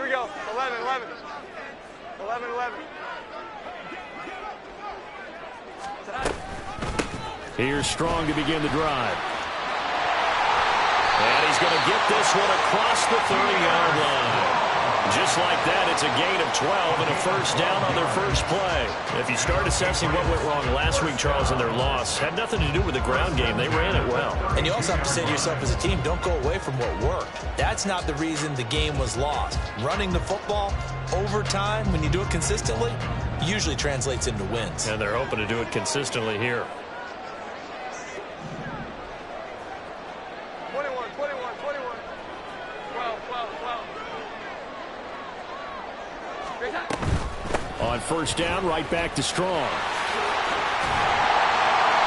Here we go. 11, 11. 11, 11. Here's Strong to begin the drive. And he's going to get this one across the 30-yard line. Just like that, it's a gain of 12 and a first down on their first play. If you start assessing what went wrong last week, Charles, in their loss, had nothing to do with the ground game. They ran it well. And you also have to say to yourself as a team, don't go away from what worked. That's not the reason the game was lost. Running the football over time, when you do it consistently, usually translates into wins. And they're hoping to do it consistently here. 21, 21, 21. 12, 12, 12. On first down, right back to Strong.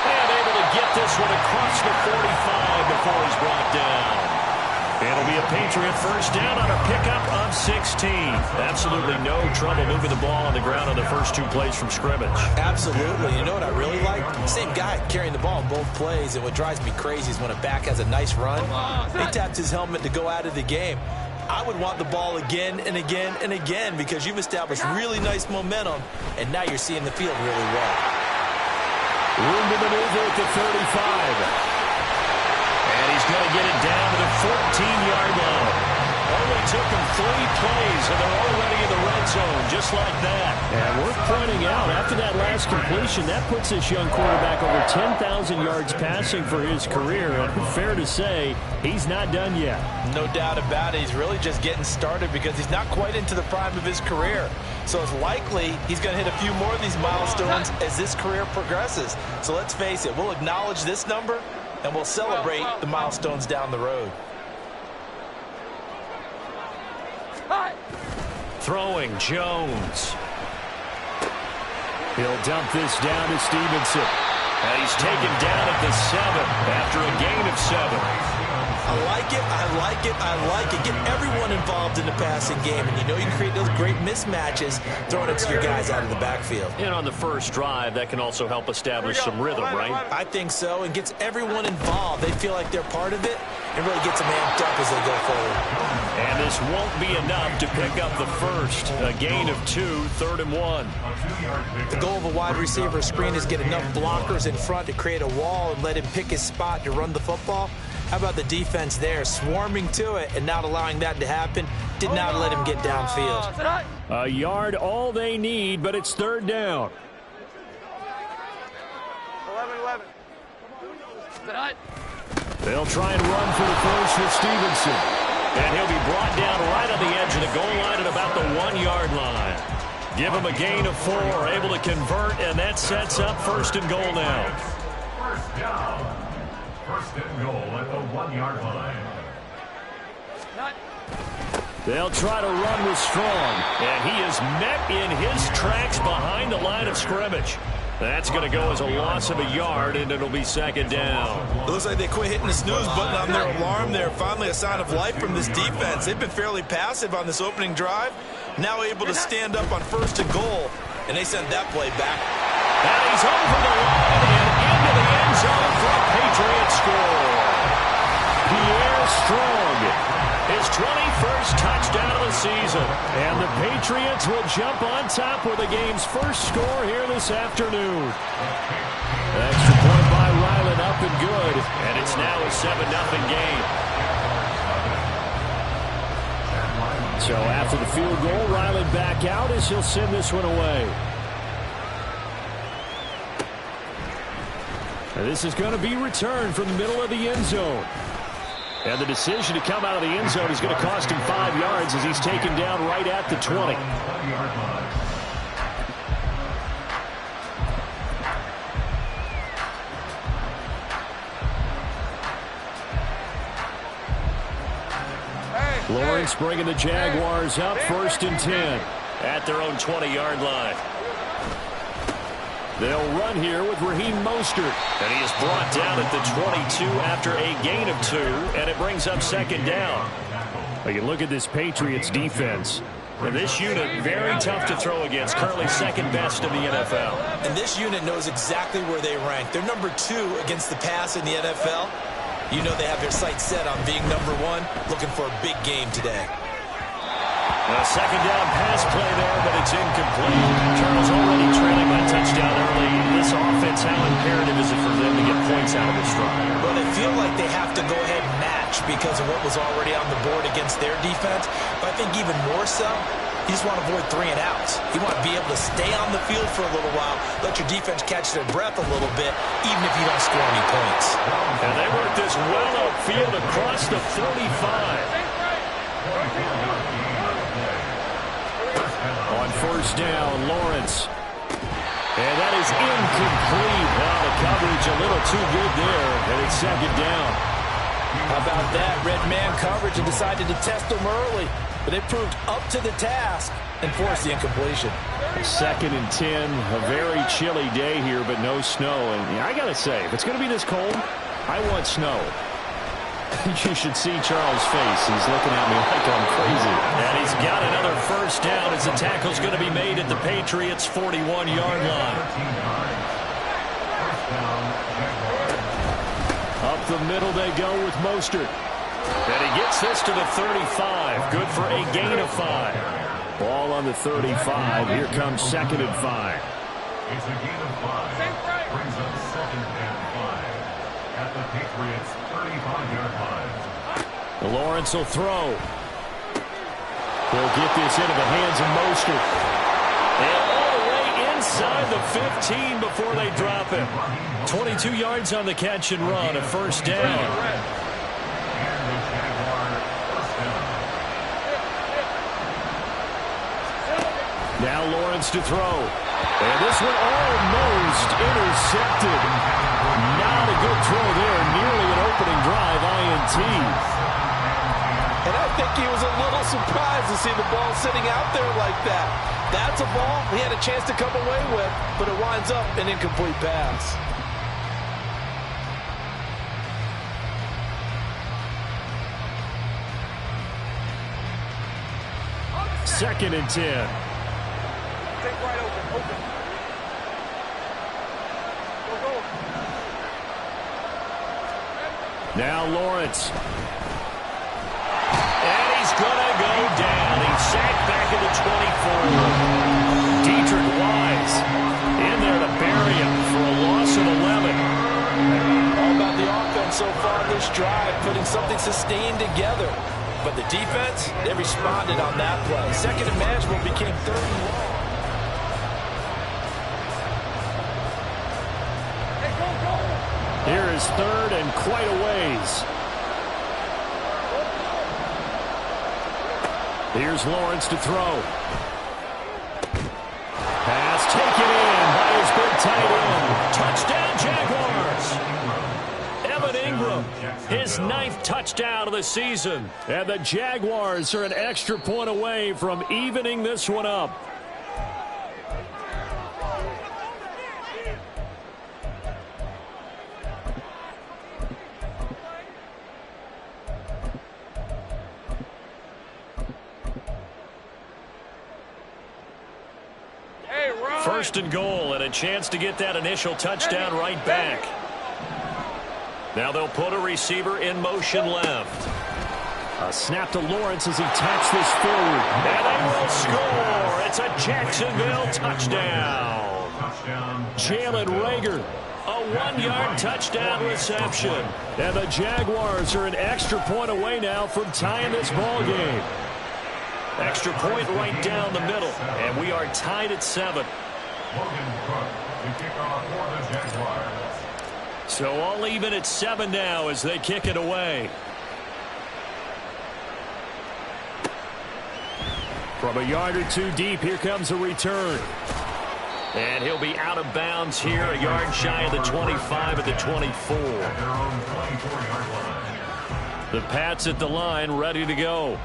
And able to get this one across the 45 before he's brought down. It'll be a Patriot first down on a pickup of 16. Absolutely no trouble moving the ball on the ground on the first two plays from scrimmage. Absolutely. You know what I really like? Same guy carrying the ball in both plays, and what drives me crazy is when a back has a nice run, he taps his helmet to go out of the game. I would want the ball again and again and again because you've established really nice momentum, and now you're seeing the field really well. Room to maneuver at the 35. And he's going to get it down to the 14-yard line. Only took him 3 plays, and they're already in the red zone, just like that. And worth pointing out, after that last completion, that puts this young quarterback over 10,000 yards passing for his career. And fair to say, he's not done yet. No doubt about it. He's really just getting started because he's not quite into the prime of his career. So it's likely he's going to hit a few more of these milestones as this career progresses. So let's face it, we'll acknowledge this number, and we'll celebrate the milestones down the road. Throwing Jones. He'll dump this down to Stevenson. And he's taken down at the 7 after a gain of 7. I like it, I like it, I like it. Get everyone involved in the passing game, and you know you can create those great mismatches throwing it to your guys out of the backfield. And on the first drive, that can also help establish some rhythm, right? I think so, and gets everyone involved. They feel like they're part of it, and really gets them amped up as they go forward. And this won't be enough to pick up the first. A gain of 2, 3rd and 1. The goal of a wide receiver screen is get enough blockers in front to create a wall and let him pick his spot to run the football. How about the defense there, swarming to it and not allowing that to happen? Did not let him get downfield. A yard all they need, but it's 3rd down. 11, 11. They'll try and run for the first with Stevenson. And he'll be brought down right on the edge of the goal line at about the 1-yard line. Give him a gain of 4, able to convert, and that sets up 1st and goal now. First down. 1st and goal at the 1-yard line. They'll try to run with Strong, and he is met in his tracks behind the line of scrimmage. That's going to go as a loss of a yard, and it'll be 2nd down. It looks like they quit hitting the snooze button on their alarm there. Finally a sign of life from this defense. They've been fairly passive on this opening drive. Now able to stand up on 1st and goal, and they sent that play back. And he's over the line and into the end zone for a Patriot score. Pierre Strong, his 21st touchdown of the season. And the Patriots will jump on top with the game's first score here this afternoon. Extra point by Ryland up and good. And it's now a 7-0 game. So after the field goal, Ryland back out as he'll send this one away. And this is going to be returned from the middle of the end zone. And the decision to come out of the end zone is going to cost him 5 yards as he's taken down right at the 20. Lawrence bringing the Jaguars up 1st and 10 at their own 20-yard line. They'll run here with Raheem Mostert. And he is brought down at the 22 after a gain of 2, and it brings up 2nd down. You can look at this Patriots defense. And this unit, very tough to throw against, currently 2nd best in the NFL. And this unit knows exactly where they rank. They're number 2 against the pass in the NFL. You know they have their sights set on being number 1, looking for a big game today. A second down pass play there, but it's incomplete. Charles already trailing by touchdown early. This offense, how imperative is it for them to get points out of this drive? Well, they feel like they have to go ahead and match because of what was already on the board against their defense. But I think even more so, you just want to avoid 3 and outs. You want to be able to stay on the field for a little while, let your defense catch their breath a little bit, even if you don't score any points. And they work this well upfield across the 35. On first down, Lawrence. And that is incomplete. Well, the coverage a little too good there, and it's second down. How about that? Red man coverage and decided to test them early. But they proved up to the task and forced the incompletion. 2nd and 10, a very chilly day here, but no snow. And I got to say, if it's going to be this cold, I want snow. You should see Charles' face. He's looking at me like I'm crazy. And he's got another first down as the tackle's going to be made at the Patriots' 41-yard line. Up the middle they go with Mostert. And he gets this to the 35. Good for a gain of 5. Ball on the 35. Here comes 2nd and 5. It's a gain of 5. Brings up 2nd and 5 at the Patriots' 35-yard line. Lawrence will throw. He'll get this into the hands of Mostert. And all the way inside the 15 before they drop him. 22 yards on the catch and run, a first down. Now Lawrence to throw. And this one almost intercepted. Not a good throw there. Nearly an opening drive, INT. And I think he was a little surprised to see the ball sitting out there like that. That's a ball he had a chance to come away with, but it winds up an incomplete pass. Second and 10. Right open. Go. Now Lawrence. And he's going to go down. He's sacked back at the 24. Dietrich Wise in there to bury him for a loss of 11. All about the offense so far this drive, putting something sustained together. But the defense, they responded on that play. Second and manageable became 3rd and long. Here is 3rd and quite a ways. Here's Lawrence to throw. Pass taken in by his big tight end. Touchdown, Jaguars. Evan Ingram, his 9th touchdown of the season. And the Jaguars are an extra point away from evening this one up. First and goal, and a chance to get that initial touchdown right back. Now they'll put a receiver in motion left. A snap to Lawrence as he taps this forward. And they will score. It's a Jacksonville touchdown. Jalen Reagor, a 1-yard touchdown reception. And the Jaguars are an extra point away now from tying this ball game. Extra point right down the middle, and we are tied at 7. So all even at 7 now as they kick it away. From a yard or 2 deep, here comes a return. And he'll be out of bounds here, a yard shy of the 25 at the 24. The Pats at the line, ready to go.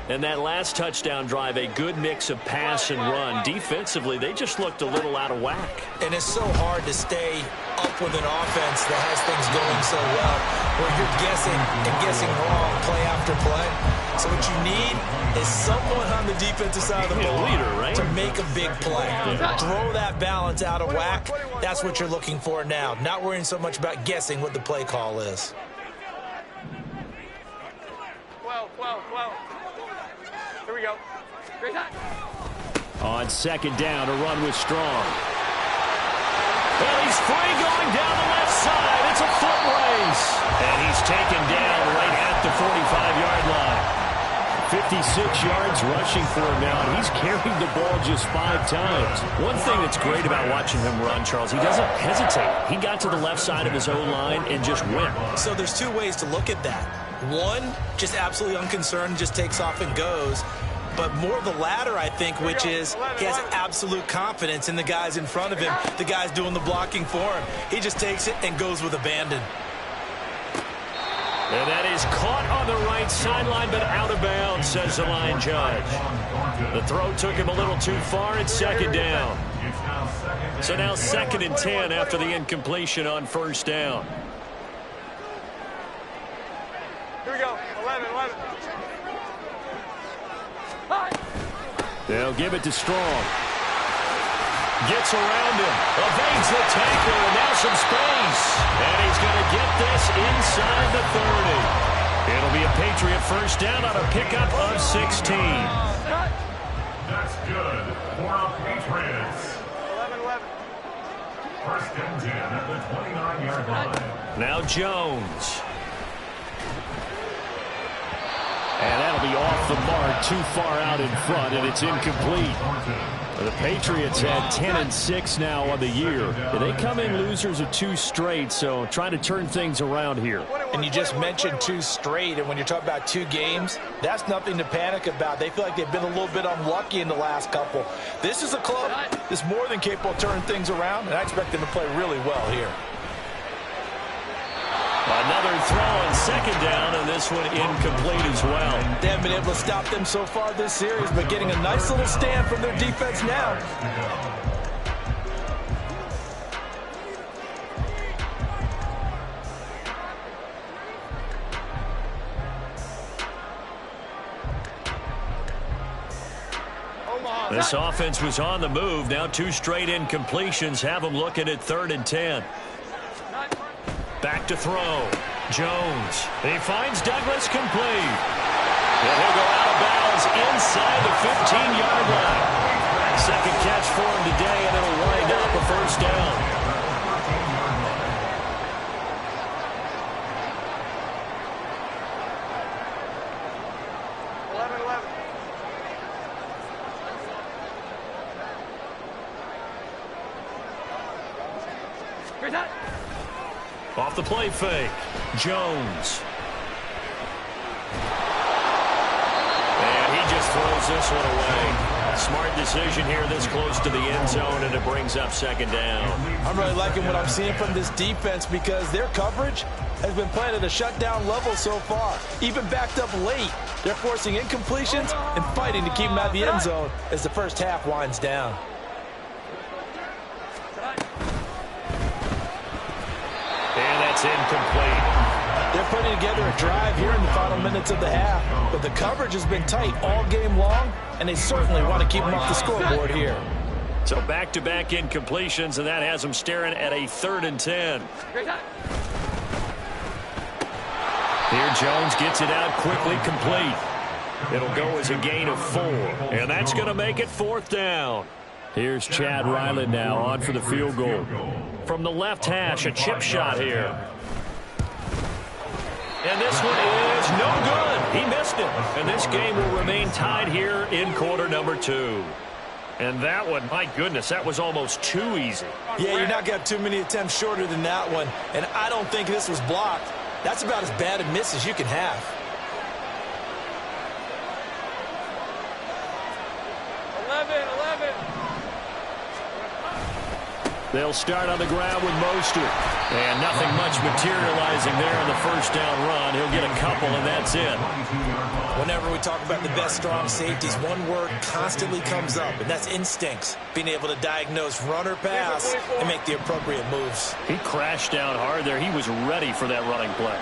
And that last touchdown drive, a good mix of pass and run. Defensively, they just looked a little out of whack. And it's so hard to stay up with an offense that has things going so well, where you're guessing and guessing wrong play after play. So what you need is someone on the defensive side of the ball to make a big play. Throw that balance out of whack. That's what you're looking for now. Not worrying so much about guessing what the play call is. Well. Here we go. Great time. On second down, a run with Strong. Well, he's free going down the left side. It's a foot race. And he's taken down right at the 45-yard line. 56 yards rushing for him now, and he's carried the ball just 5 times. One thing that's great about watching him run, Charles, he doesn't hesitate. He got to the left side of his O-line and just went. So there's 2 ways to look at that. One, just absolutely unconcerned, just takes off and goes. But more the latter, I think, which is he has absolute confidence in the guys in front of him, the guys doing the blocking for him. He just takes it and goes with abandon. And that is caught on the right sideline, but out of bounds, says the line judge. The throw took him a little too far. It's second down. So now 2nd and 10 after the incompletion on first down. Here we go. 11. They'll give it to Strong. Gets around him, evades the tackle, and now some space. And he's going to get this inside the 30. It'll be a Patriot first down on a pickup of 16. That's good for our Patriots. 11. First and 10 at the 29-yard line. Now Jones. And that'll be off the mark, too far out in front, and it's incomplete. The Patriots had 10-6 now on the year. They come in losers of 2 straight, so trying to turn things around here. And you just mentioned 2 straight, and when you're talking about 2 games, that's nothing to panic about. They feel like they've been a little bit unlucky in the last couple. This is a club that's more than capable of turning things around, and I expect them to play really well here. Another throw on second down, and this one incomplete as well. They haven't been able to stop them so far this series, but getting a nice little stand from their defense now. This offense was on the move. Now 2 straight incompletions have them looking at 3rd and 10. Back to throw. Jones. He finds Douglas complete. And he'll go out of bounds inside the 15-yard line. Second catch for him today, and it'll wind up a first down. 11. Great time. Off the play fake. Jones. And he just throws this one away. Smart decision here this close to the end zone, and it brings up second down. I'm really liking what I'm seeing from this defense because their coverage has been playing at a shutdown level so far. Even backed up late, they're forcing incompletions and fighting to keep them out of the end zone as the first half winds down. And that's incomplete. They're putting together a drive here in the final minutes of the half, but the coverage has been tight all game long, and they certainly want to keep them off the scoreboard here. So back-to-back incompletions, and that has them staring at a 3rd and 10. Here Jones gets it out quickly, complete. It'll go as a gain of 4, and that's going to make it 4th down. Here's Chad Ryland now on for the field goal. From the left hash, a chip shot here. And this one is no good. He missed it. And this game will remain tied here in quarter number 2. And that one, my goodness, that was almost too easy. Yeah, you're not going to have too many attempts shorter than that one. And I don't think this was blocked. That's about as bad a miss as you can have. 11. They'll start on the ground with Mostert. And nothing much materializing there on the first down run. He'll get a couple, and that's it. Whenever we talk about the best strong safeties, one word constantly comes up, and that's instincts. Being able to diagnose run or pass and make the appropriate moves. He crashed down hard there. He was ready for that running play.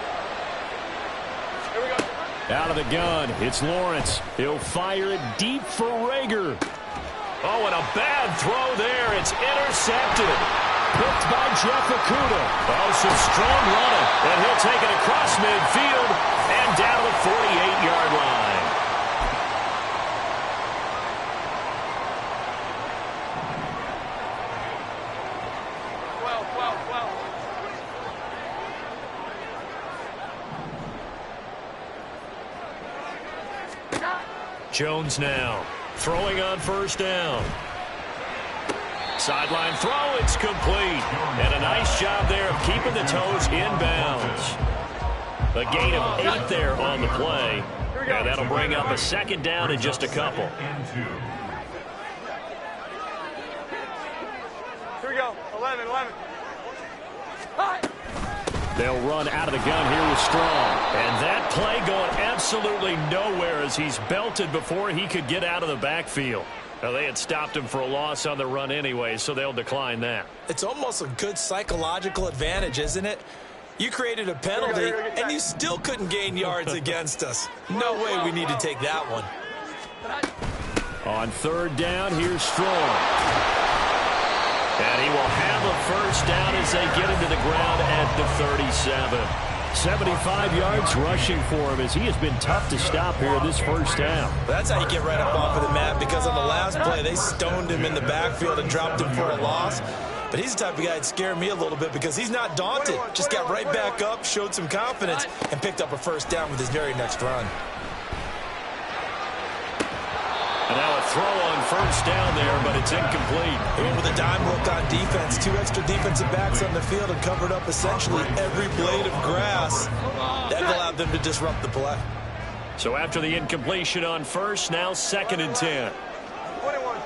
Here we go. Out of the gun, it's Lawrence. He'll fire it deep for Rager. Oh, and a bad throw there. It's intercepted. Picked by Jeff Okudah. Oh, some strong running. And he'll take it across midfield and down to the 48-yard line. Jones now throwing on first down. Sideline throw, it's complete. And a nice job there of keeping the toes in bounds. A gain of 8 there on the play. And that'll bring up a second down in just a couple. Here we go. 11. They'll run out of the gun here with Strong. And that play going absolutely nowhere as he's belted before he could get out of the backfield. Now, they had stopped him for a loss on the run anyway, so they'll decline that. It's almost a good psychological advantage, isn't it? You created a penalty, and you still couldn't gain yards against us. No way we need to take that one. On third down, here's Strong. And he will have a first down as they get him to the ground at the 37. 75 yards rushing for him as he has been tough to stop here this first down. That's how you get right up off of the mat, because on the last play, they stoned him in the backfield and dropped him for a loss. But he's the type of guy that scared me a little bit because he's not daunted. Just got right back up, showed some confidence, and picked up a first down with his very next run. And now a throw on first down there, but it's incomplete. They went with a dime look on defense. 2 extra defensive backs on the field and covered up essentially every blade of grass. That allowed them to disrupt the play. So after the incompletion on first, now 2nd and 10. 21.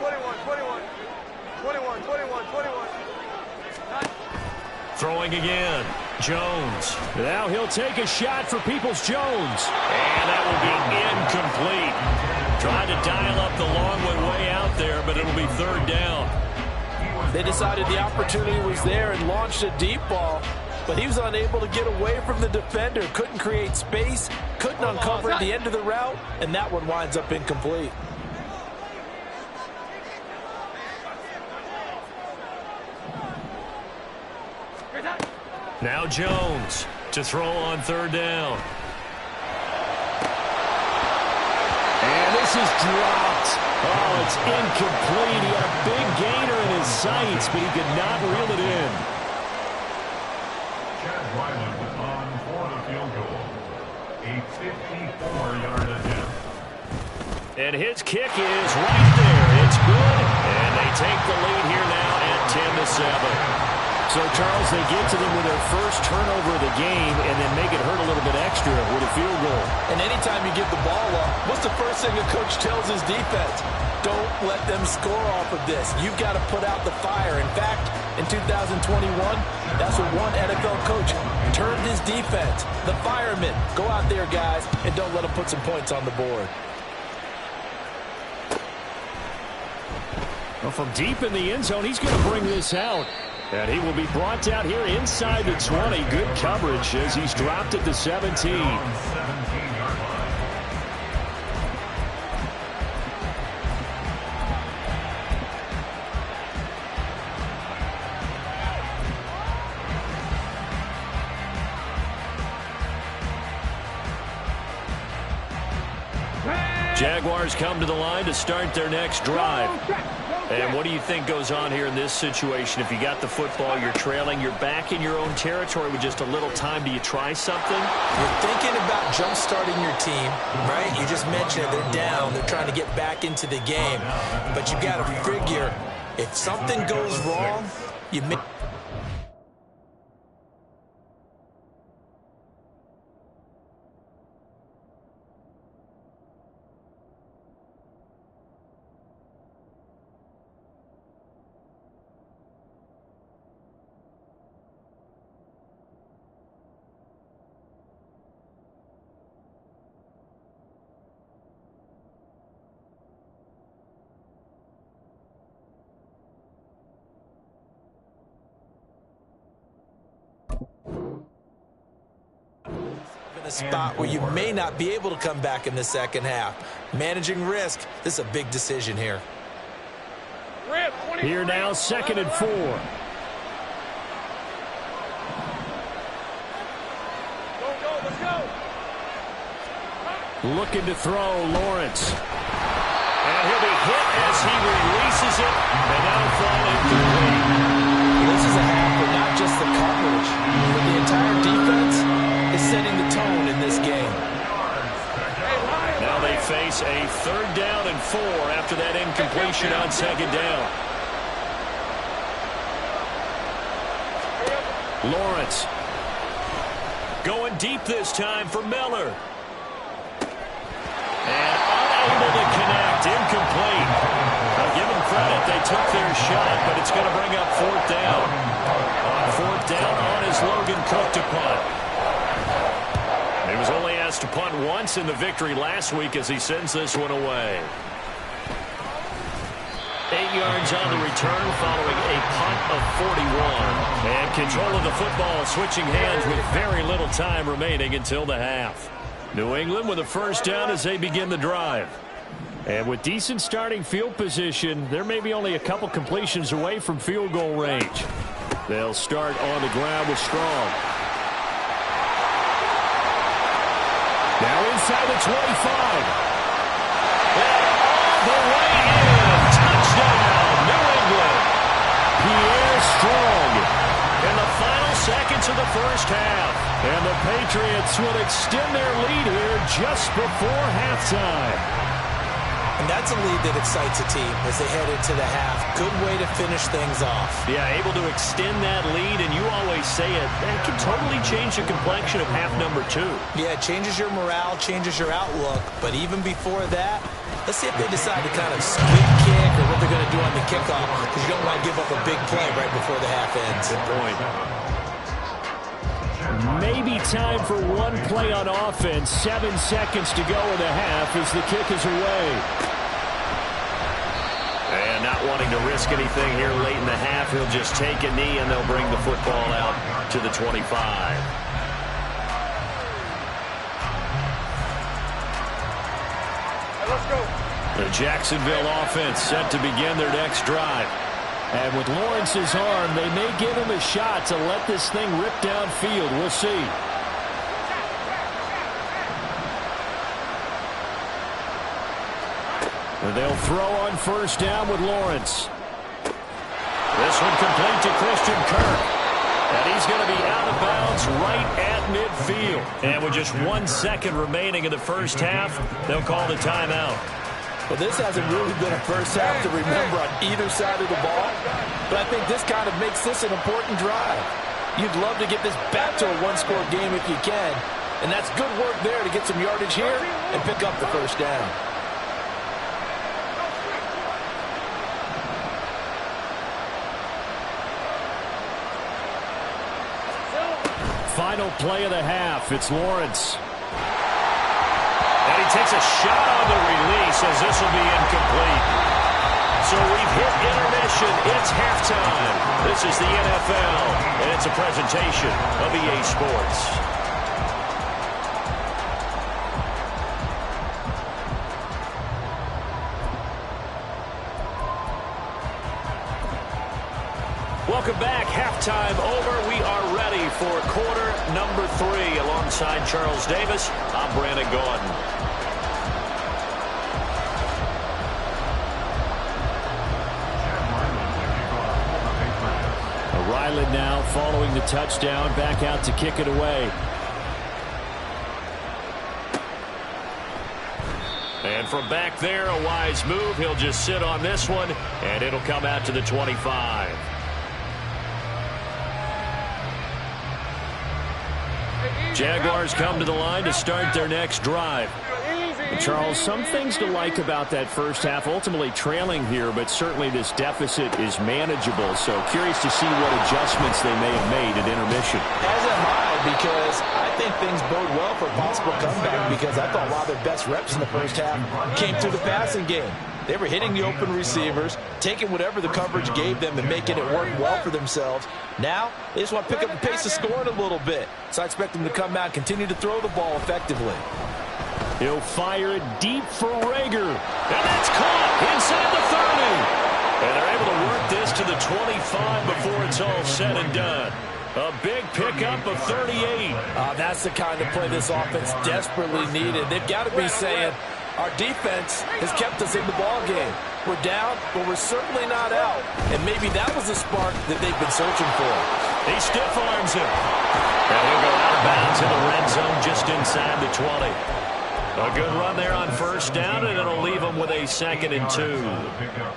Throwing again. Jones. Now he'll take a shot for Peoples-Jones. And that will be incomplete. Tried to dial up the long way out there, but it'll be 3rd down. They decided the opportunity was there and launched a deep ball, but he was unable to get away from the defender. Couldn't create space, couldn't uncover at the end of the route, and that one winds up incomplete. Now Jones to throw on 3rd down. And this is dropped. Oh, it's incomplete. He had a big gainer in his sights, but he could not reel it in. Chad Ryland on for the field goal. A 54-yard attempt. And his kick is right there. It's good. And they take the lead here now at 10-7. So, Charles, they get to them with their first turnover of the game and then make it hurt a little bit extra with a field goal. And anytime you give the ball up, what's the first thing a coach tells his defense? Don't let them score off of this. You've got to put out the fire. In fact, in 2021, that's what one NFL coach turned his defense. The firemen. Go out there, guys, and don't let them put some points on the board. Well, from deep in the end zone, he's going to bring this out. And he will be brought down here inside the 20. Good coverage as he's dropped at the 17. Jaguars come to the line to start their next drive. And what do you think goes on here in this situation? If you got the football, you're trailing, you're back in your own territory with just a little time. Do you try something? You're thinking about jump-starting your team, right? You just mentioned it. They're down. They're trying to get back into the game. But you got to figure, if something goes wrong, you make... a spot where you may not be able to come back in the second half. Managing risk, this is a big decision here. Here now, 2nd and 4. Let's go. Looking to throw, Lawrence. And he'll be hit as he releases it, and that'll fall incomplete. This is a half where not just the coverage, but the entire defense is setting the tone in this game. Now they face a 3rd down and 4 after that incompletion on 2nd down. Lawrence going deep this time for Miller. And unable to connect, incomplete. I'll give them credit, they took their shot, but it's going to bring up 4th down. On 4th down, on is Logan Cook to punt. He was only asked to punt once in the victory last week as he sends this one away. 8 yards on the return following a punt of 41. And control of the football switching hands with very little time remaining until the half. New England with a 1st down as they begin the drive. And with decent starting field position, they're maybe only a couple completions away from field goal range. They'll start on the ground with Strong. Now inside the 25. And all the way in. Touchdown, New England. Pierre Strong in the final seconds of the 1st half. And the Patriots will extend their lead here just before halftime. And that's a lead that excites a team as they head into the half. Good way to finish things off. Yeah, able to extend that lead, and you always say it, that can totally change the complexion of half number 2. Yeah, it changes your morale, changes your outlook. But even before that, let's see if they decide to kind of squeak kick or what they're going to do on the kickoff, because you don't want to give up a big play right before the half ends. Good point. Maybe time for one play on offense. 7 seconds to go in the half as the kick is away. And not wanting to risk anything here late in the half, he'll just take a knee and they'll bring the football out to the 25. Let's go. The Jacksonville offense set to begin their next drive. And with Lawrence's arm, they may give him a shot to let this thing rip downfield. We'll see. And they'll throw on 1st down with Lawrence. This one complete to Christian Kirk. And he's going to be out of bounds right at midfield. And with just 1 second remaining in the 1st half, they'll call the timeout. Well, this hasn't really been a 1st half to remember on either side of the ball. But I think this kind of makes this an important drive. You'd love to get this back to a 1-score game if you can. And that's good work there to get some yardage here and pick up the 1st down. Final play of the half. It's Lawrence. And he takes a shot on the release as this will be incomplete. So we've hit intermission. It's halftime. This is the NFL, and it's a presentation of EA Sports. Welcome back. Halftime over. We are ready for quarter number 3. Alongside Charles Davis, I'm Brandon Gordon. Ryland now following the touchdown, back out to kick it away. And from back there, a wise move. He'll just sit on this one, and it'll come out to the 25. Jaguars come to the line to start their next drive. Charles, some things to like about that 1st half. Ultimately trailing here, but certainly this deficit is manageable. So curious to see what adjustments they may have made at intermission. As am I, because I think things bode well for a possible comeback, because I thought a lot of their best reps in the 1st half came through the passing game. They were hitting the open receivers, taking whatever the coverage gave them and making it work well for themselves. Now, they just want to pick up the pace of scoring a little bit. So I expect them to come out and continue to throw the ball effectively. He'll fire it deep for Rager. And that's caught inside the 30. And they're able to work this to the 25 before it's all said and done. A big pickup of 38. That's the kind of play this offense desperately needed. They've got to be saying, our defense has kept us in the ball game. We're down, but we're certainly not out. And maybe that was the spark that they've been searching for. He stiff arms him. And he'll go out of bounds in the red zone just inside the 20. A good run there on first down, and it'll leave them with a 2nd and 2.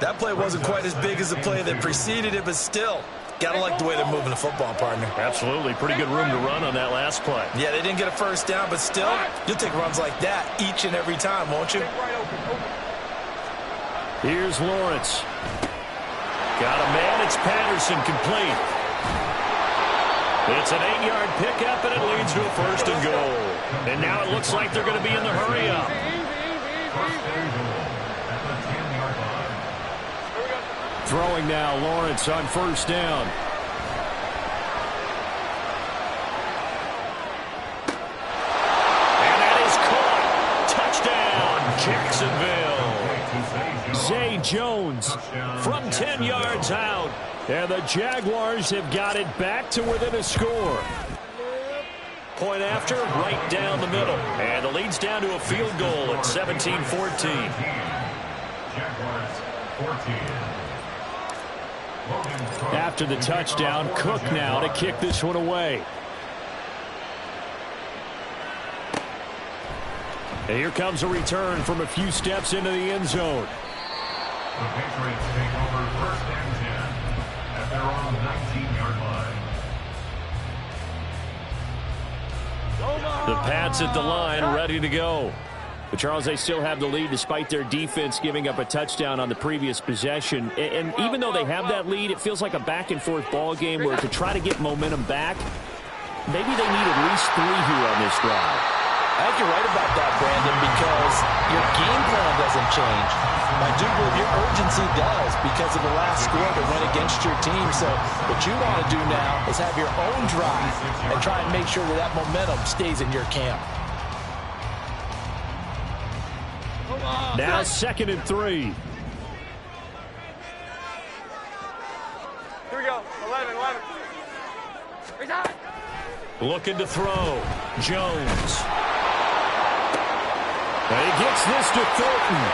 That play wasn't quite as big as the play that preceded it, but still, gotta like the way they're moving the football, partner. Absolutely. Pretty good room to run on that last play. Yeah, they didn't get a first down, but still, you'll take runs like that each and every time, won't you? Here's Lawrence. Got a man. It's Patterson, complete. It's an 8-yard pickup, and it leads to a 1st and goal. And now it looks like they're going to be in the hurry-up. Throwing now, Lawrence on first down. And that is caught. Touchdown, Jacksonville. Zay Jones from 10 yards out. And the Jaguars have got it back to within a score. Point after, right down the middle. And the lead's down to a field goal at 17-14. After the touchdown, Cook now to kick this one away. And here comes a return from a few steps into the end zone. The Patriots take over 1st and 10 at their own 19-yard line. The Pats at the line, ready to go. But, Charles, they still have the lead despite their defense giving up a touchdown on the previous possession. And even though they have that lead, it feels like a back-and-forth ball game where to try to get momentum back, maybe they need at least 3 here on this drive. I think you're right about that, Brandon, because your game plan doesn't change. I do believe your urgency does because of the last score that went against your team. So what you want to do now is have your own drive and try and make sure that that momentum stays in your camp. Now 2nd and 3. Here we go. 11. Looking to throw. Jones. And he gets this to Thornton.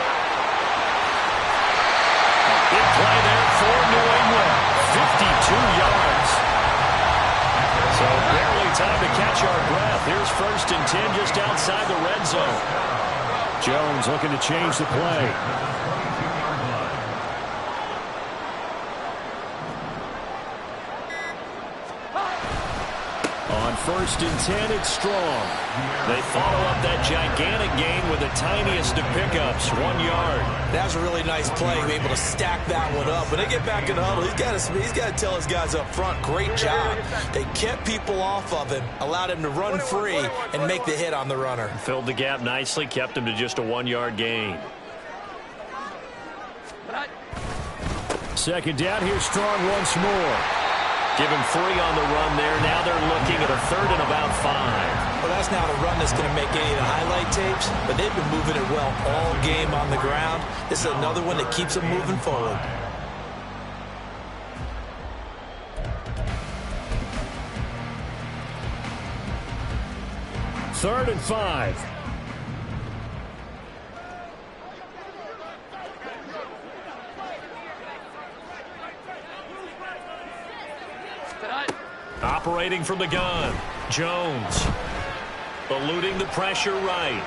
Big play there for New England. 52 yards. So barely time to catch our breath. Here's 1st and 10 just outside the red zone. Jones looking to change the play. On 1st and 10, it's Strong. They follow up that gigantic gain with the tiniest of pickups, 1 yard. That was a really nice play, able to stack that one up. When they get back in the huddle, he's got to tell his guys up front, great job. They kept people off of him, allowed him to run free and make the hit on the runner. Filled the gap nicely, kept him to just a 1-yard gain. 2nd down, here's Strong once more. Give him 3 on the run there. Now they're looking at a 3rd and about 5. Well, that's not a run that's going to make any of the highlight tapes, but they've been moving it well all game on the ground. This is another one that keeps them moving forward. Third and 5. Operating from the gun. Jones. Eluding the pressure right.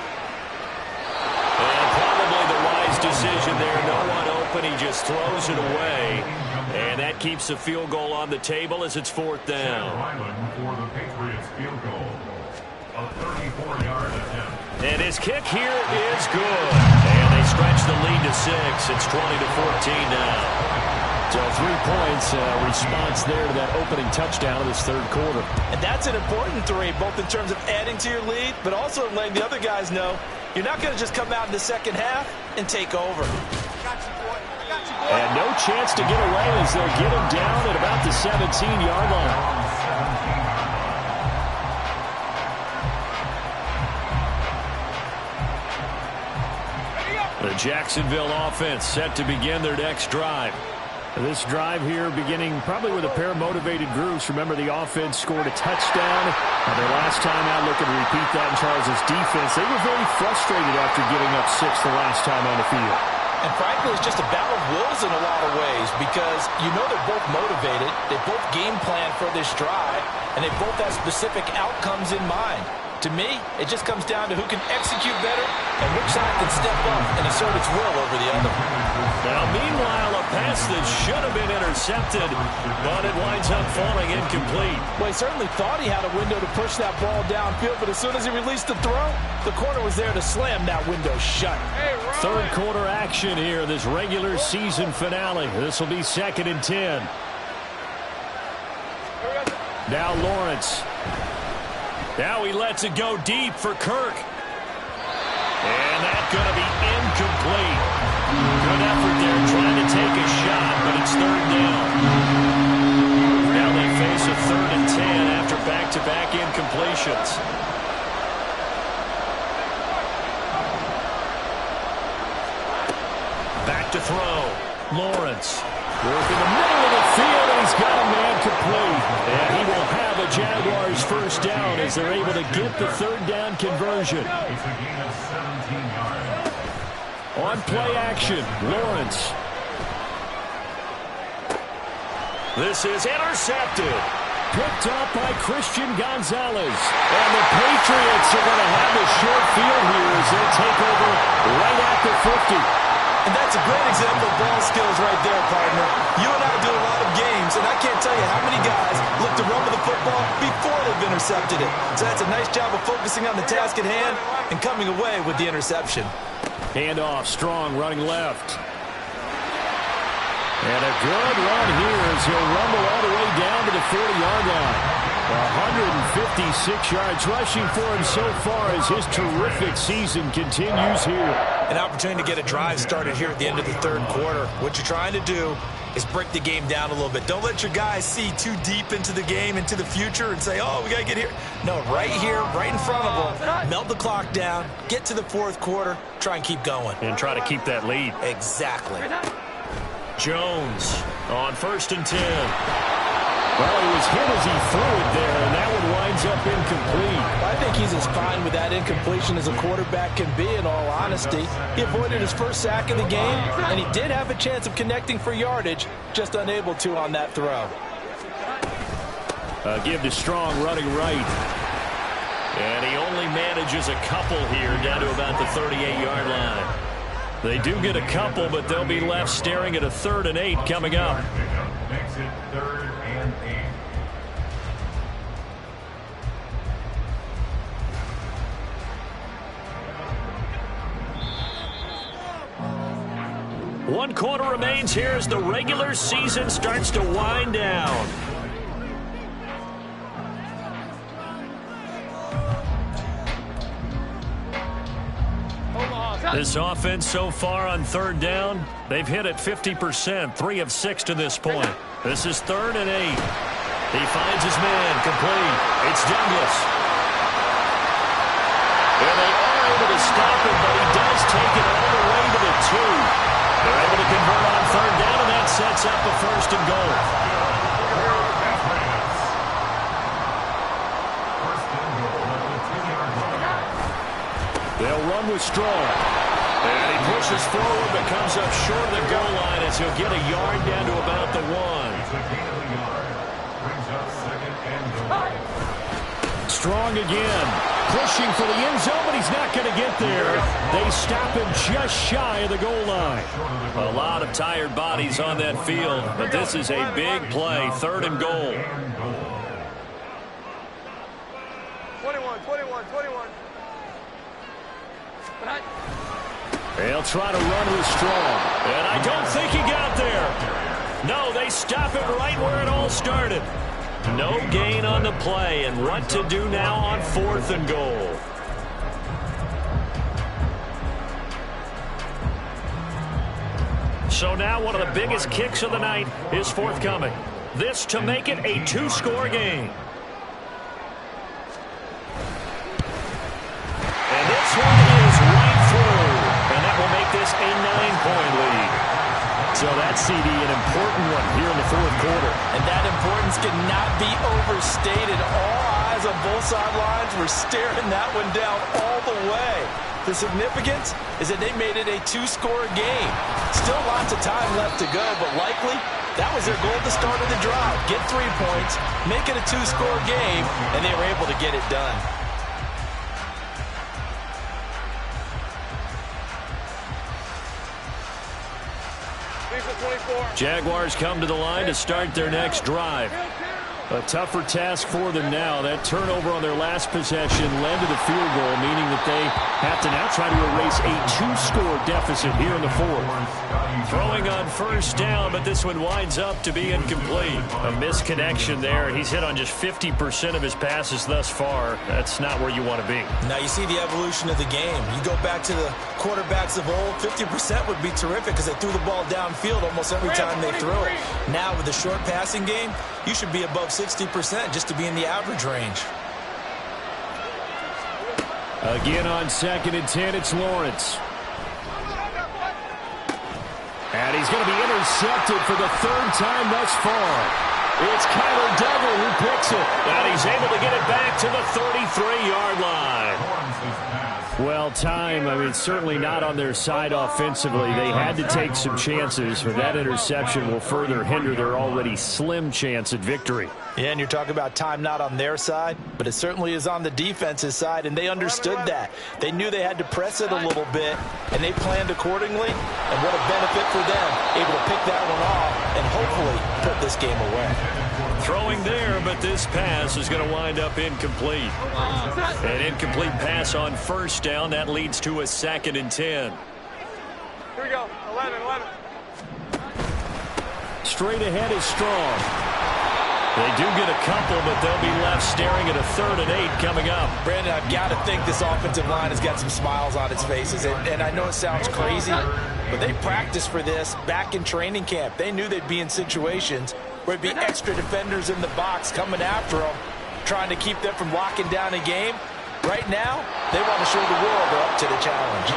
And probably the wise decision there. No one open. He just throws it away. And that keeps the field goal on the table as it's 4th down. For the Patriots field goal. A 34-yard attempt. And his kick here is good. And they stretch the lead to 6. It's 20-14 now. So 3 points, response there to that opening touchdown of this 3rd quarter. And that's an important 3, both in terms of adding to your lead, but also letting the other guys know you're not going to just come out in the second half and take over. And no chance to get away as they'll get him down at about the 17-yard line. The Jacksonville offense set to begin their next drive. This drive here beginning probably with a pair of motivated groups. Remember, the offense scored a touchdown. Their last time out, looking to repeat that in Charles's defense. They were very frustrated after giving up 6 the last time on the field. And frankly, it's just a battle of wills in a lot of ways because you know they're both motivated. They both game plan for this drive, and they both have specific outcomes in mind. To me, it just comes down to who can execute better and which side can step up and assert its will over the other. Now, meanwhile, a pass that should have been intercepted, but it winds up falling incomplete. Well, he certainly thought he had a window to push that ball downfield, but as soon as he released the throw, the corner was there to slam that window shut. Third quarter action here, this regular season finale. This will be 2nd and 10. Now Lawrence. Now he lets it go deep for Kirk. And that's going to be incomplete. Good effort there trying to take a shot, but it's 3rd down. Now they face a 3rd and 10 after back-to-back incompletions. Back to throw. Lawrence. Work in the middle of the field, and he's got a man complete. And he will have a Jaguars first down as they're able to get the 3rd down conversion. It's a gain of 17 yards. On play action, Lawrence. This is intercepted. Picked up by Christian Gonzalez. And the Patriots are going to have a short field here as they'll take over right at the 50. And that's a great example of ball skills right there, partner. You and I do a lot of games, and I can't tell you how many guys look to run with the football before they've intercepted it. So that's a nice job of focusing on the task at hand and coming away with the interception. Handoff, Strong running left. And a good run here as he'll rumble all the way down to the 40-yard line. 156 yards rushing for him so far as his terrific season continues here. An opportunity to get a drive started here at the end of the 3rd quarter. What you're trying to do is break the game down a little bit. Don't let your guys see too deep into the game, into the future, and say, oh, we got to get here. No, right here, right in front of them. Melt the clock down, get to the 4th quarter, try and keep going. And try to keep that lead. Exactly. Jones on 1st and 10. Well, he was hit as he threw it there, and that one winds up incomplete. I think he's as fine with that incompletion as a quarterback can be, in all honesty. He avoided his first sack of the game, and he did have a chance of connecting for yardage, just unable to on that throw. Give to Strong running right. And he only manages a couple here down to about the 38-yard line. They do get a couple, but they'll be left staring at a 3rd and 8 coming up. Makes it 3rd and 8. One quarter remains here as the regular season starts to wind down. This offense so far on 3rd down, they've hit it 50%, 3 of 6 to this point. This is 3rd and 8. He finds his man, complete. It's Douglas. And they are able to stop him, but he does take it all the way to the 2. They're able to convert on 3rd down, and that sets up a 1st and goal. They'll run with Strong. And he pushes forward, but comes up short of the goal line as he'll get a yard down to about the 1. Strong again. Pushing for the end zone, but he's not going to get there. They stop him just shy of the goal line. A lot of tired bodies on that field, but this is a big play. 3rd and goal. 21. They'll try to run with Strong. And I don't think he got there. No, they stop it right where it all started. No gain on the play, and what to do now on 4th and goal. So now one of the biggest kicks of the night is forthcoming. This to make it a 2-score game. And this one is right through. And that will make this a 9-point lead. So that CD, an important one here in the 4th quarter. And that importance cannot be overstated. All eyes on both sidelines were staring that one down all the way. The significance is that they made it a 2-score game. Still lots of time left to go, but likely that was their goal at the start of the drive. Get 3 points, make it a 2-score game, and they were able to get it done. Jaguars come to the line to start their next drive. A tougher task for them now. That turnover on their last possession led to the field goal, meaning that they have to now try to erase a 2-score deficit here in the fourth. Throwing on first down, but this one winds up to be incomplete. A misconnection there. He's hit on just 50% of his passes thus far. That's not where you want to be. Now you see the evolution of the game. You go back to the quarterbacks of old, 50% would be terrific because they threw the ball downfield almost every time they threw it. Now with the short passing game, you should be above 60% just to be in the average range. Again on 2nd and 10, it's Lawrence. And he's going to be intercepted for the 3rd time thus far. It's Kyler Duggar who picks it. And he's able to get it back to the 33-yard line. Well, time, I mean, certainly not on their side offensively. They had to take some chances, but that interception will further hinder their already slim chance at victory. Yeah, and you're talking about time not on their side, but it certainly is on the defense's side, and they understood that. They knew they had to press it a little bit, and they planned accordingly, and what a benefit for them, able to pick that one off and hopefully put this game away. Throwing there, but this pass is going to wind up incomplete. An incomplete pass on first down. That leads to a 2nd and 10. Here we go. 11. Straight ahead is Strong. They do get a couple, but they'll be left staring at a 3rd and 8 coming up. Brandon, I've got to think this offensive line has got some smiles on its faces. And I know it sounds crazy, but they practiced for this back in training camp. They knew they'd be in situations where it'd be extra defenders in the box coming after them, trying to keep them from locking down a game. Right now, they want to show the world they're up to the challenge.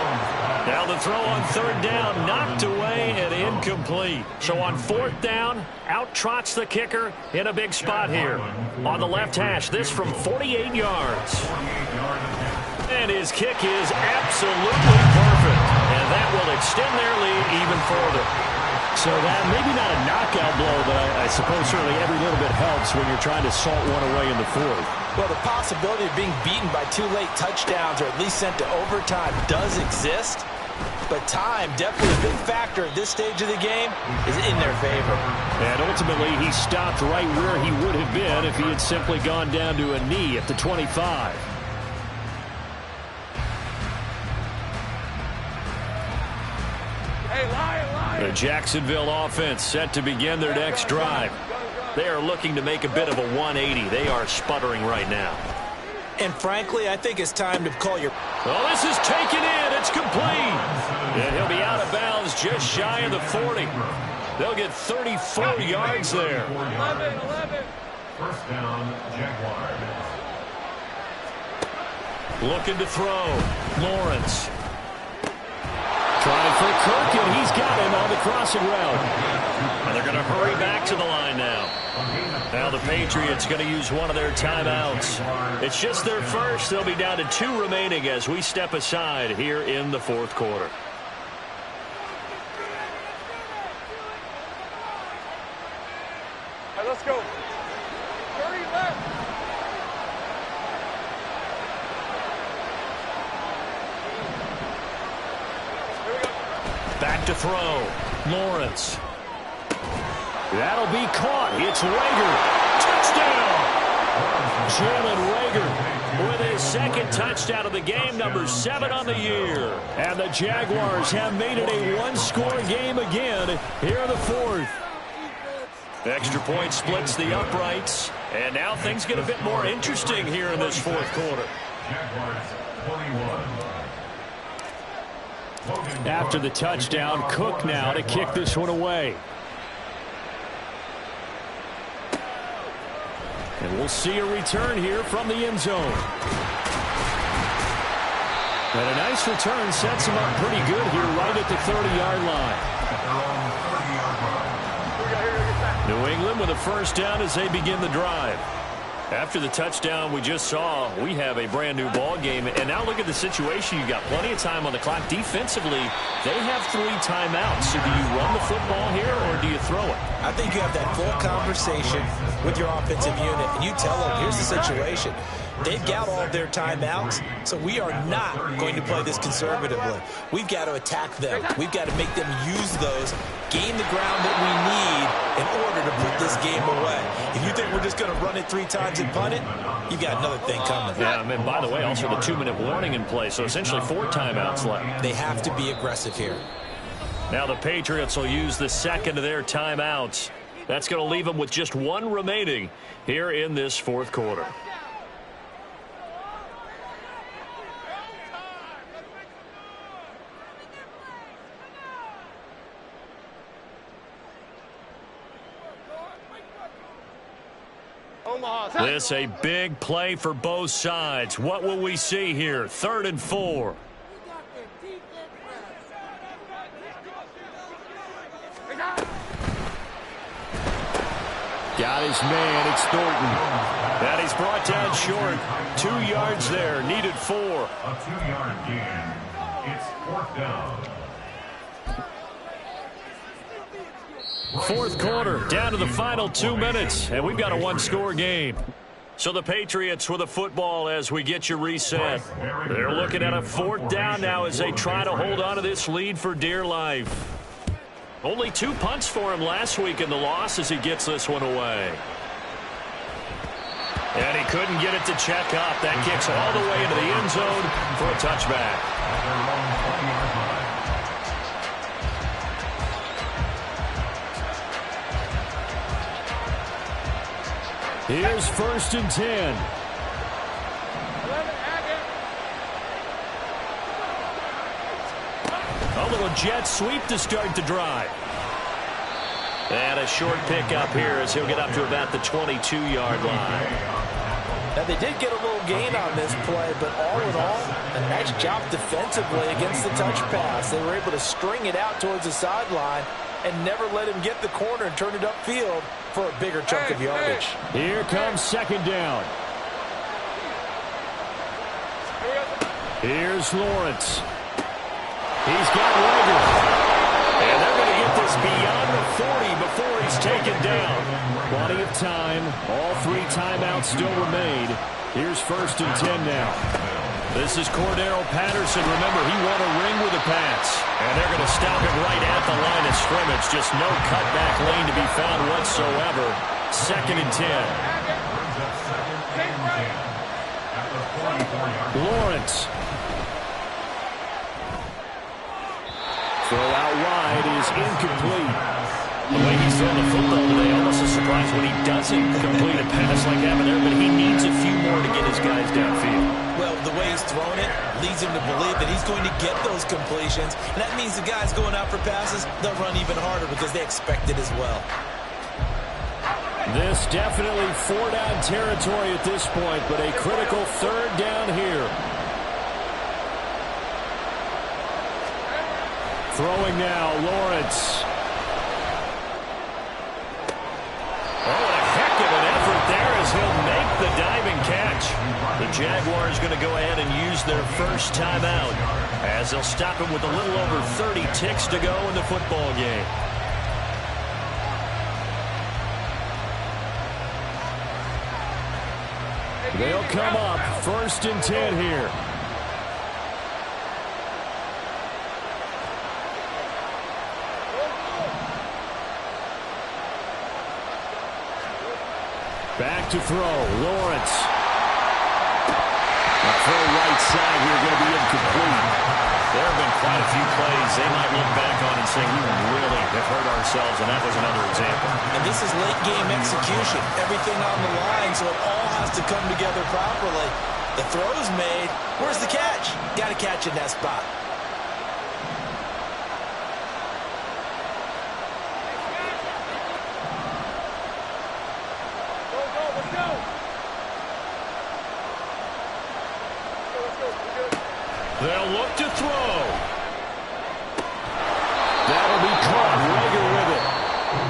Now the throw on 3rd down, knocked away and incomplete. So on 4th down, out trots the kicker in a big spot here. On the left hash, this from 48 yards. And his kick is absolutely perfect. And that will extend their lead even further. So that maybe not a knockout blow, but I suppose certainly every little bit helps when you're trying to salt one away in the fourth. Well, the possibility of being beaten by 2 late touchdowns or at least sent to overtime does exist. But time, definitely a big factor at this stage of the game, is in their favor. And ultimately, he stopped right where he would have been if he had simply gone down to a knee at the 25. The Jacksonville offense set to begin their next drive. They are looking to make a bit of a 180. They are sputtering right now. And frankly, I think it's time to call your... Oh, this is taken in. It's complete. And he'll be out of bounds just shy of the 40. They'll get 34 yards there. 11. First down, Jaguars. Looking to throw. Lawrence. Trying for Kirk, and he's got him on the crossing route. And they're going to hurry back to the line now. Now the Patriots going to use one of their timeouts. It's just their first. They'll be down to 2 remaining as we step aside here in the 4th quarter. All right, let's go. 30 left. Back to throw. Lawrence. That'll be caught. It's Rager. Touchdown! Jalen Rager with his 2nd touchdown of the game, number 7 on the year. And the Jaguars have made it a 1-score game again here in the 4th. Extra point splits the uprights. And now things get a bit more interesting here in this 4th quarter. Jaguars 21. After the touchdown, Cook now to kick this one away. And we'll see a return here from the end zone. And a nice return sets him up pretty good here right at the 30-yard line. New England with a first down as they begin the drive. After the touchdown we just saw, we have a brand new ball game. And now look at the situation. You've got plenty of time on the clock. Defensively, they have 3 timeouts. So do you run the football here or do you throw it? I think you have that full conversation with your offensive unit, and you tell them, here's the situation. they've got all of their timeouts, so we are not going to play this conservatively. We've got to attack them. We've got to make them use those, gain the ground that we need in order to put this game away. If you think we're just going to run it 3 times and punt it, you've got another thing coming. Yeah, and by the way, also the 2-minute warning in play, so essentially 4 timeouts left. They have to be aggressive here. Now the Patriots will use the second of their timeouts. That's going to leave them with just 1 remaining here in this 4th quarter. This a big play for both sides. What will we see here? 3rd and 4. Got his man. It's Thornton. And he's brought down short. 2 yards there. Needed 4. A 2-yard gain. It's 4th down. 4th quarter, down to the final 2 minutes, and we've got a 1-score game. So the Patriots with the football as we get you reset. They're looking at a 4th down now as they try to hold on to this lead for dear life. Only 2 punts for him last week in the loss as he gets this one away. And he couldn't get it to check up. That kicks all the way into the end zone for a touchback. Here's 1st and 10. A little jet sweep to start the drive. And a short pickup here as he'll get up to about the 22-yard line. Now, they did get a little gain on this play, but all in all, a nice job defensively against the touch pass. They were able to string it out towards the sideline and never let him get the corner and turn it upfield for a bigger chunk of yardage. Here comes 2nd down. Here's Lawrence. He's got Rager. And they're going to get this beyond the 40 before he's taken down. Plenty of time. All 3 timeouts still remain. Here's 1st and 10 now. This is Cordero Patterson. Remember, he won a ring with a pass. And they're going to stop it right at the line of scrimmage. Just no cutback lane to be found whatsoever. 2nd and 10. Lawrence. Throw out wide is incomplete. The way he's throwing the football today, almost a surprise when he doesn't complete a pass like that there, but he needs a few more to get his guys downfield. Well, the way he's throwing it leads him to believe that he's going to get those completions, and that means the guys going out for passes, they'll run even harder because they expect it as well. This definitely 4-down territory at this point, but a critical 3rd down here. Throwing now, Lawrence. Oh, and a heck of an effort there as he'll make the diving catch. The Jaguars going to go ahead and use their 1st timeout as they'll stop him with a little over 30 ticks to go in the football game. They'll come up 1st and 10 here. Back to throw, Lawrence. The throw right side here going to be incomplete. There have been quite a few plays they might look back on and say, we really have hurt ourselves, and that was another example. And this is late game execution. Everything on the line, so it all has to come together properly. The throw's made. Where's the catch? Got to catch in that spot. They'll look to throw. That'll be caught. Rager with it.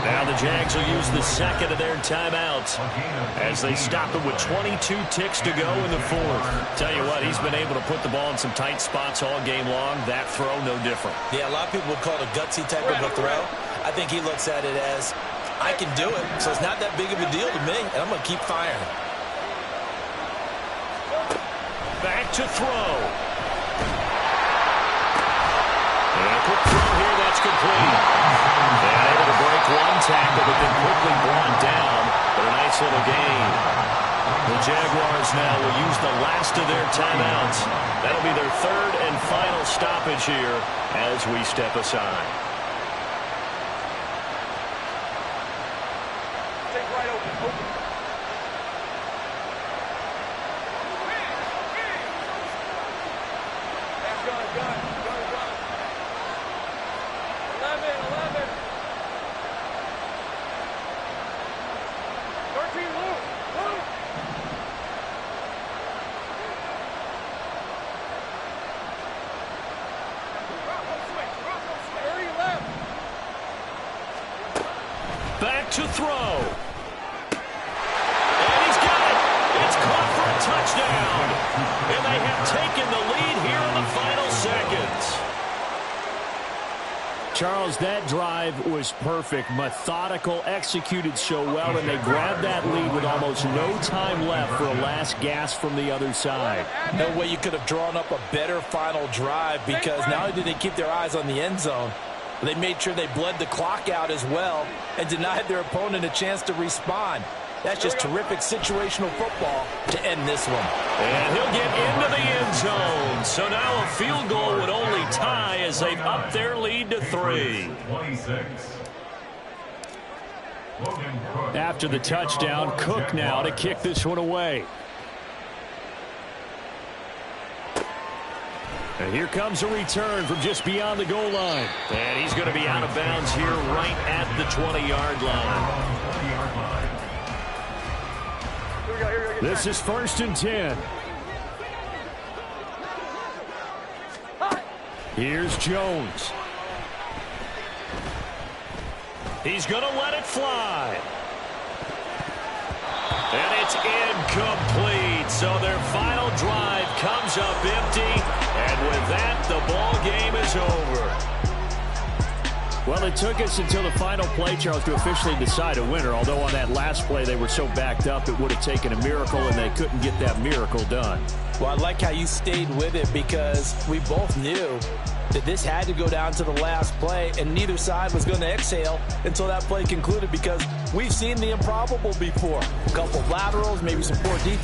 Now the Jags will use the 2nd of their timeouts as they stop it with 22 ticks to go in the 4th. Tell you what, he's been able to put the ball in some tight spots all game long. That throw, no different. Yeah, a lot of people would call it a gutsy type of a throw. I think he looks at it as, I can do it, so it's not that big of a deal to me, and I'm going to keep firing. Back to throw. And a quick throw here, that's complete. And able to break one tackle, but then quickly brought down. But a nice little gain. The Jaguars now will use the last of their timeouts. That'll be their third and final stoppage here as we step aside. Stay right open. Gun. 11. 13, Luke. Back to throw. And he's got it. It's caught for a touchdown. And they have taken the lead here in the final seconds. Charles, that drive was perfect, methodical, executed so well, and they grabbed that lead with almost no time left for a last gasp from the other side. No way you could have drawn up a better final drive, because not only did they keep their eyes on the end zone, they made sure they bled the clock out as well and denied their opponent a chance to respond. That's just terrific situational football to end this one. And he'll get into the end zone. So now a field goal would only tie as they've upped their lead to 3. 26. After the touchdown, Cook now to kick this one away. And here comes a return from just beyond the goal line. And he's going to be out of bounds here right at the 20-yard line. This is 1st and 10. Here's Jones. He's going to let it fly. And it's incomplete. So their final drive comes up empty. And with that, the ball game is over. Well, it took us until the final play, Charles, to officially decide a winner. Although on that last play they were so backed up, it would have taken a miracle, and they couldn't get that miracle done. Well, I like how you stayed with it, because we both knew that this had to go down to the last play, and neither side was going to exhale until that play concluded, because we've seen the improbable before. A couple of laterals, maybe some poor defense.